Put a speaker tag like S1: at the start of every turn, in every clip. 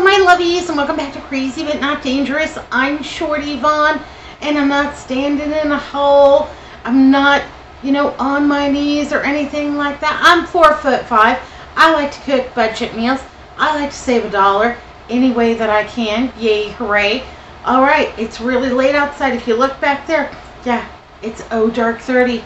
S1: Hello my lovies and welcome back to Crazy But Not Dangerous. I'm Shorty Vaughn and I'm not standing in a hole. I'm not, on my knees or anything like that. I'm 4'5". I like to cook budget meals. I like to save $1 any way that I can. Yay, hooray. Alright, it's really late outside. If you look back there, yeah, it's dark 30.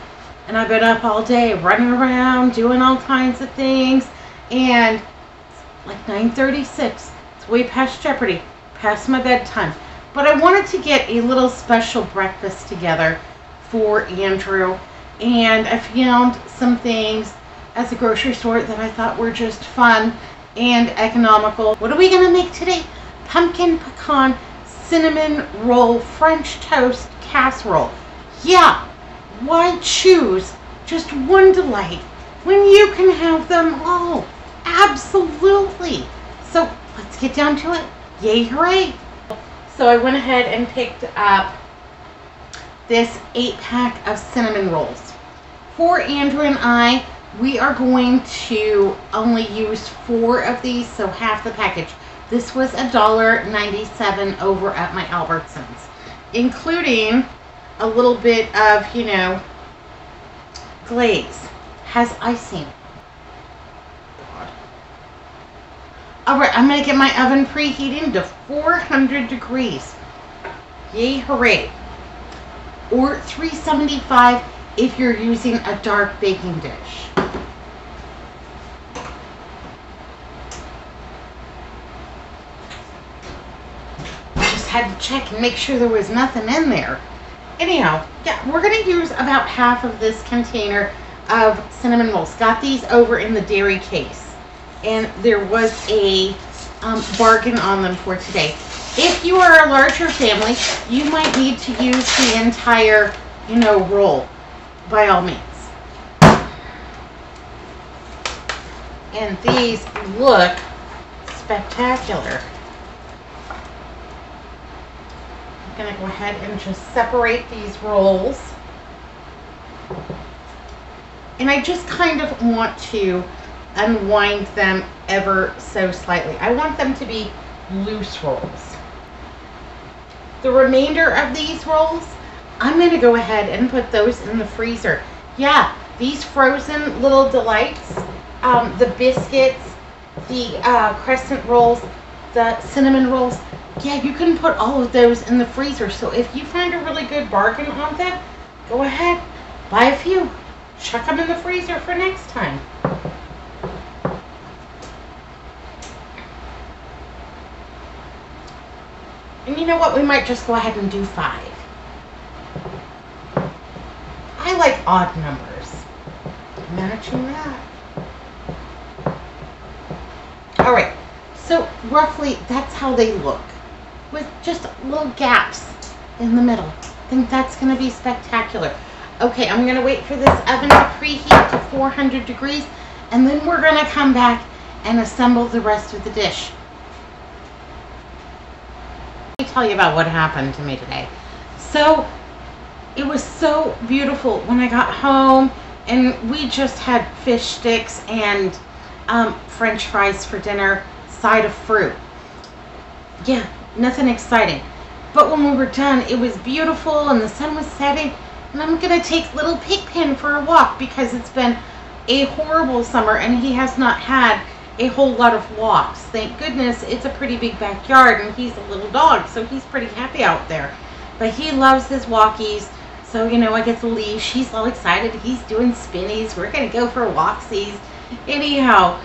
S1: And I've been up all day running around doing all kinds of things. And it's like 9:36. It's way past Jeopardy, past my bedtime. But I wanted to get a little special breakfast together for Andrew. And I found some things at the grocery store that I thought were just fun and economical. What are we going to make today? Pumpkin pecan cinnamon roll French toast casserole. Yeah, why choose just one delight when you can have them all? Absolutely. So let's get down to it. Yay, hooray. So I went ahead and picked up this 8-pack of cinnamon rolls. For Andrew and I, we are going to only use 4 of these, so half the package. This was $1.97 over at my Albertsons, including a little bit of, glaze. Has icing. Alright, I'm going to get my oven preheating to 400 degrees. Yay, hooray. Or 375 if you're using a dark baking dish. Just had to check and make sure there was nothing in there. Anyhow, yeah, we're going to use about half of this container of cinnamon rolls. Got these over in the dairy case. And there was a bargain on them for today. If you are a larger family, you might need to use the entire, roll, by all means. And these look spectacular. I'm going to go ahead and just separate these rolls. And I just kind of want to unwind them ever so slightly. I want them to be loose rolls. The remainder of these rolls, I'm going to go ahead and put those in the freezer. Yeah, these frozen little delights, the biscuits, the crescent rolls, the cinnamon rolls, yeah, you can put all of those in the freezer. So if you find a really good bargain on them, go ahead, buy a few, chuck them in the freezer for next time. And you know what? We might just go ahead and do 5. I like odd numbers. Imagine that. Alright, so roughly that's how they look. With just little gaps in the middle. I think that's going to be spectacular. Okay, I'm going to wait for this oven to preheat to 400 degrees. And then we're going to come back and assemble the rest of the dish. Tell you about what happened to me today. So it was so beautiful when I got home, and we just had fish sticks and French fries for dinner, side of fruit. Yeah, nothing exciting. But when we were done, it was beautiful and the sun was setting, and I'm gonna take little Pecan for a walk because it's been a horrible summer and he has not had a whole lot of walks. Thank goodness it's a pretty big backyard and he's a little dog, so he's pretty happy out there. But he loves his walkies, so I get the leash. He's all excited. He's doing spinnies. We're gonna go for walksies. Anyhow,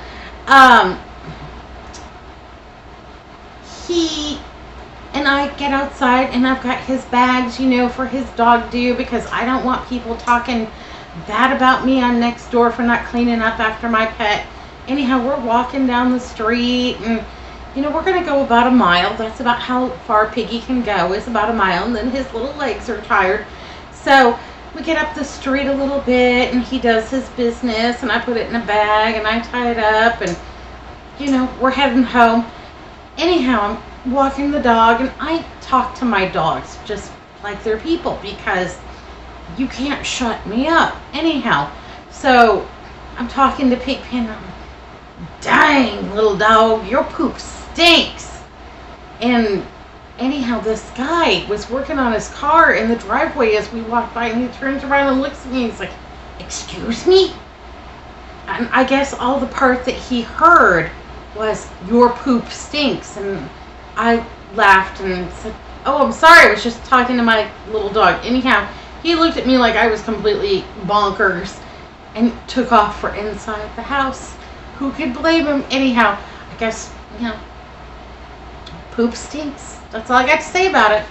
S1: he and I get outside and I've got his bags, for his dog do, because I don't want people talking bad about me on Nextdoor for not cleaning up after my pet. Anyhow, we're walking down the street and, we're going to go about a mile. That's about how far Piggy can go, is about a mile. And then his little legs are tired. So we get up the street a little bit and he does his business and I put it in a bag and I tie it up and, we're heading home. Anyhow, I'm walking the dog and I talk to my dogs just like they're people because you can't shut me up. Anyhow, so I'm talking to Pecan. Dang, little dog, your poop stinks. And anyhow, this guy was working on his car in the driveway as we walked by, and he turns around and looks at me and he's like, "Excuse me?" And I guess all the part that he heard was, "Your poop stinks." And I laughed and said, "Oh, I'm sorry, I was just talking to my little dog." Anyhow, he looked at me like I was completely bonkers and took off for inside the house. Who could blame him? Anyhow, I guess, poop stinks. That's all I got to say about it.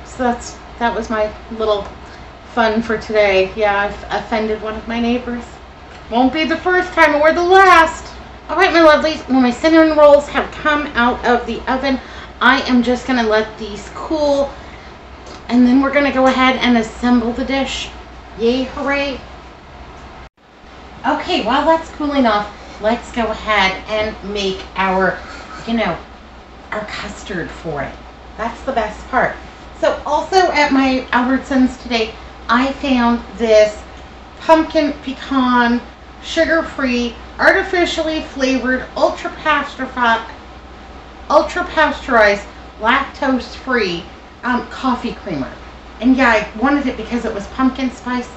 S1: So that was my little fun for today. Yeah, I've offended one of my neighbors. Won't be the first time or the last. All right, my lovelies, when my cinnamon rolls have come out of the oven, I am just going to let these cool, and then we're going to go ahead and assemble the dish. Yay, hooray. Okay, while that's cooling off, let's go ahead and make our custard for it. That's the best part. So also at my Albertsons today, I found this pumpkin pecan, sugar-free, artificially flavored, ultra-pasteurized, lactose-free coffee creamer. And yeah, I wanted it because it was pumpkin spice,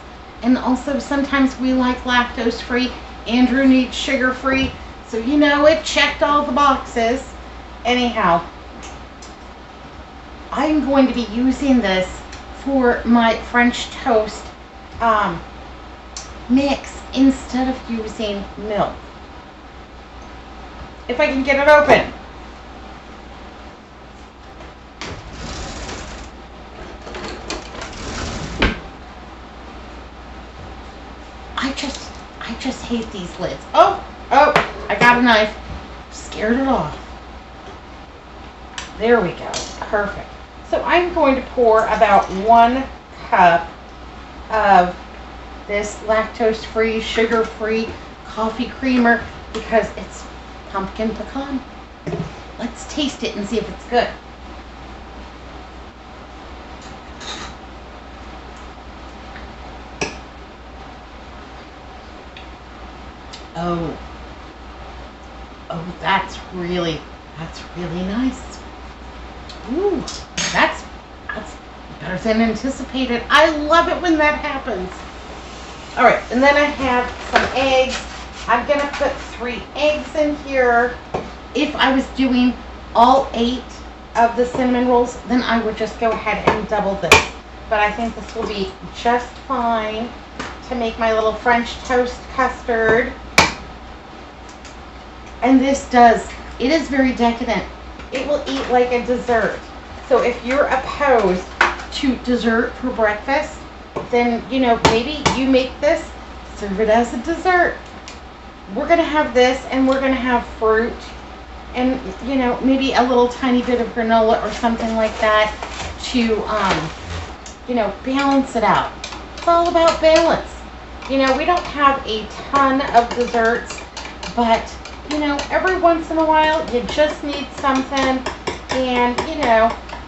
S1: and also sometimes we like lactose-free. Andrew needs sugar-free, so it checked all the boxes. Anyhow, I'm going to be using this for my French toast mix instead of using milk. If I can get it open. I just hate these lids. Oh, I got a knife. Scared it off. There we go. Perfect. So I'm going to pour about 1 cup of this lactose-free, sugar-free coffee creamer because it's pumpkin pecan. Let's taste it and see if it's good. Oh, that's really nice. Ooh, that's better than anticipated. I love it when that happens. All right, and then I have some eggs. I'm gonna put 3 eggs in here. If I was doing all 8 of the cinnamon rolls, then I would just go ahead and double this. But I think this will be just fine to make my little French toast custard. And this it is very decadent. It will eat like a dessert. So if you're opposed to dessert for breakfast, then, maybe you make this, serve it as a dessert. We're going to have this, and we're going to have fruit, and, maybe a little tiny bit of granola or something like that to, balance it out. It's all about balance. We don't have a ton of desserts, but every once in a while, you just need something, and,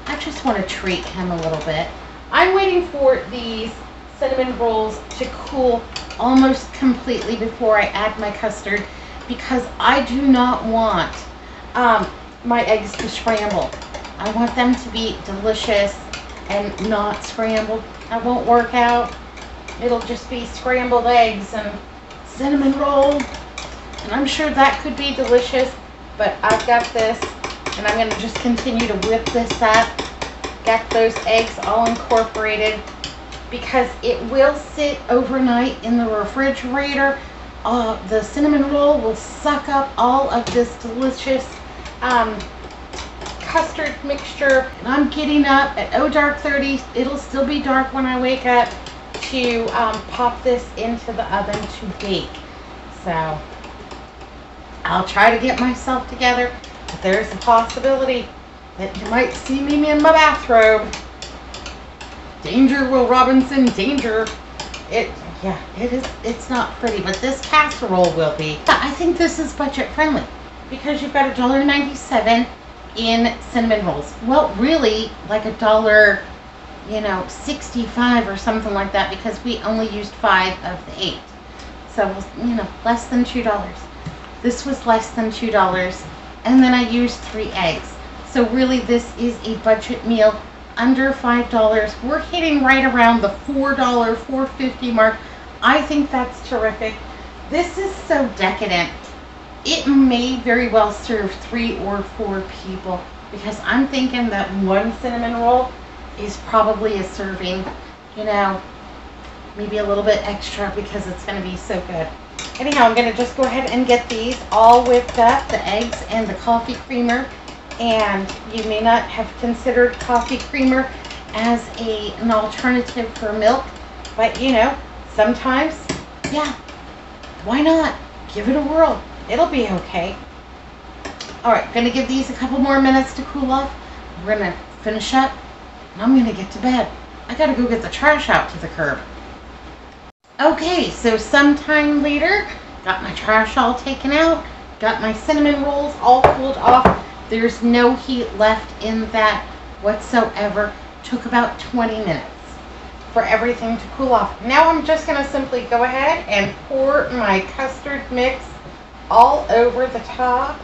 S1: I just want to treat him a little bit. I'm waiting for these cinnamon rolls to cool almost completely before I add my custard because I do not want my eggs to scramble. I want them to be delicious and not scrambled. That won't work out. It'll just be scrambled eggs and cinnamon roll. And I'm sure that could be delicious, but I've got this, and I'm going to just continue to whip this up. Get those eggs all incorporated because it will sit overnight in the refrigerator. The cinnamon roll will suck up all of this delicious custard mixture. And I'm getting up at dark 30. It'll still be dark when I wake up to pop this into the oven to bake. So I'll try to get myself together, but there's a possibility that you might see me in my bathrobe. Danger, Will Robinson, danger. It's not pretty, but this casserole will be. I think this is budget friendly because you've got $1.97 in cinnamon rolls. Well, really like $1.65 or something like that because we only used 5 of the 8. So, less than $2. This was less than $2, and then I used 3 eggs. So really, this is a budget meal, under $5. We're hitting right around the $4, $4.50 mark. I think that's terrific. This is so decadent. It may very well serve 3 or 4 people, because I'm thinking that one cinnamon roll is probably a serving, you know, maybe a little bit extra because it's going to be so good. Anyhow, I'm going to just go ahead and get these all whipped up, the eggs and the coffee creamer. And you may not have considered coffee creamer as an alternative for milk, but you know, sometimes, yeah, why not? Give it a whirl. It'll be okay. All right, going to give these a couple more minutes to cool off. We're going to finish up, and I'm going to get to bed. I got to go get the trash out to the curb. Okay, so sometime later, got my trash all taken out, got my cinnamon rolls all cooled off. There's no heat left in that whatsoever. Took about 20 minutes for everything to cool off. Now I'm just going to simply go ahead and pour my custard mix all over the top.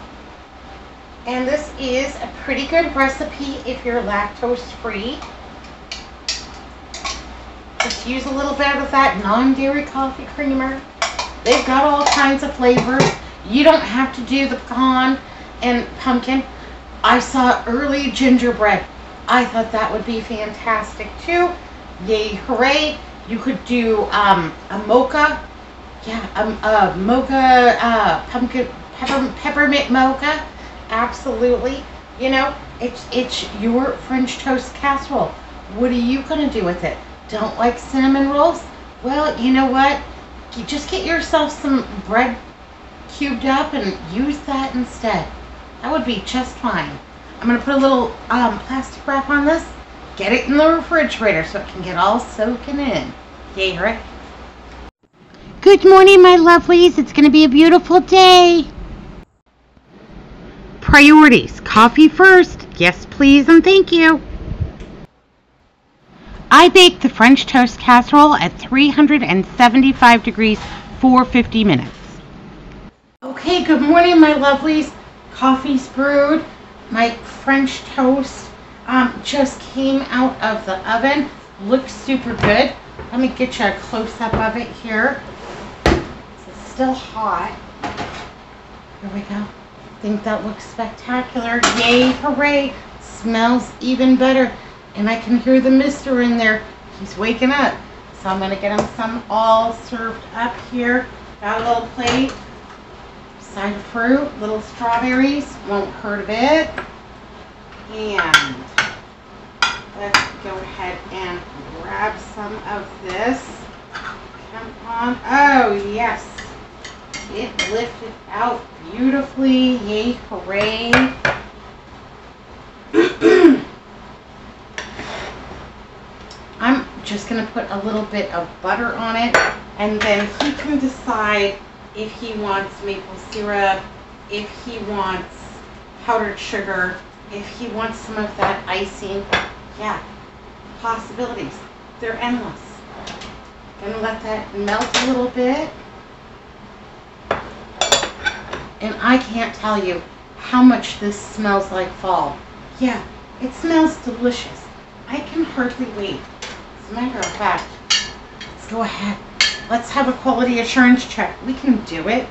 S1: And this is a pretty good recipe if you're lactose free. Just use a little bit of that non-dairy coffee creamer. They've got all kinds of flavors. You don't have to do the pecan and pumpkin. I saw early gingerbread. I thought that would be fantastic too. Yay, hooray. You could do a mocha. Yeah, a mocha, pumpkin, peppermint mocha. Absolutely. You know, it's your French toast casserole. What are you going to do with it? Don't like cinnamon rolls? Well, you know what? You just get yourself some bread cubed up and use that instead. That would be just fine. I'm going to put a little plastic wrap on this. Get it in the refrigerator so it can get all soaking in. Yay, right? Good morning, my lovelies. It's going to be a beautiful day. Priorities. Coffee first. Yes, please, and thank you. I baked the French toast casserole at 375 degrees for 50 minutes. Okay, good morning, my lovelies. Coffee's brewed. My French toast just came out of the oven. Looks super good. Let me get you a close-up of it here. It's still hot. Here we go. I think that looks spectacular. Yay, hooray. Smells even better. And I can hear the mister in there. He's waking up. So I'm going to get him some all served up here. Got a little plate. Side of fruit, little strawberries, won't hurt a bit. And let's go ahead and grab some of this. Come on. Oh, yes. It lifted out beautifully. Yay, hooray. I'm just going to put a little bit of butter on it, and then he can decide if he wants maple syrup, if he wants powdered sugar, if he wants some of that icing. Yeah, possibilities. They're endless. Gonna let that melt a little bit. And I can't tell you how much this smells like fall. Yeah, it smells delicious. I can hardly wait. As a matter of fact, let's go ahead. Let's have a quality assurance check. We can do it.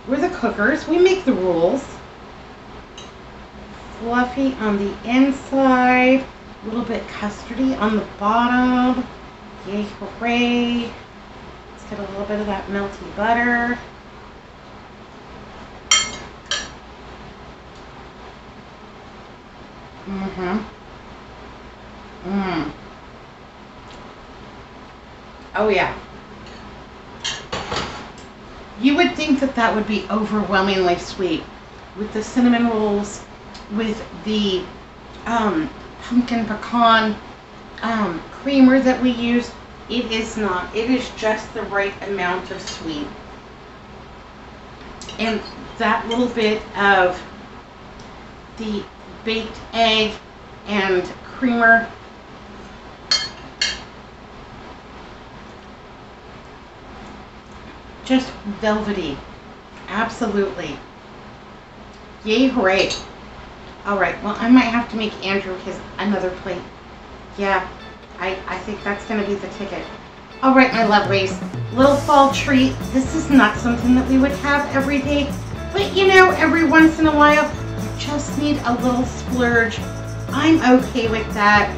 S1: We're the cookers. We make the rules. Fluffy on the inside. A little bit custardy on the bottom. Yay, hooray. Let's get a little bit of that melty butter. Oh, yeah. You would think that that would be overwhelmingly sweet with the cinnamon rolls, with the pumpkin pecan creamer that we use. It is not. It is just the right amount of sweet. And that little bit of the baked egg and creamer just velvety. Absolutely. Yay, hooray. All right, well, I might have to make Andrew another plate. Yeah, I think that's going to be the ticket. All right, my lovelies, little fall treat. This is not something that we would have every day, but you know, every once in a while, you just need a little splurge. I'm okay with that.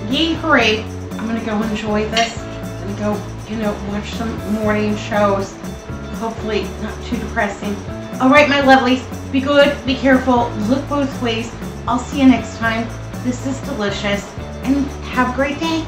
S1: Yay, hooray. I'm going to go enjoy this. I'm going to go, you know, watch some morning shows. Hopefully not too depressing. All right, my lovelies, be good, be careful, look both ways. I'll see you next time. This is delicious, and have a great day.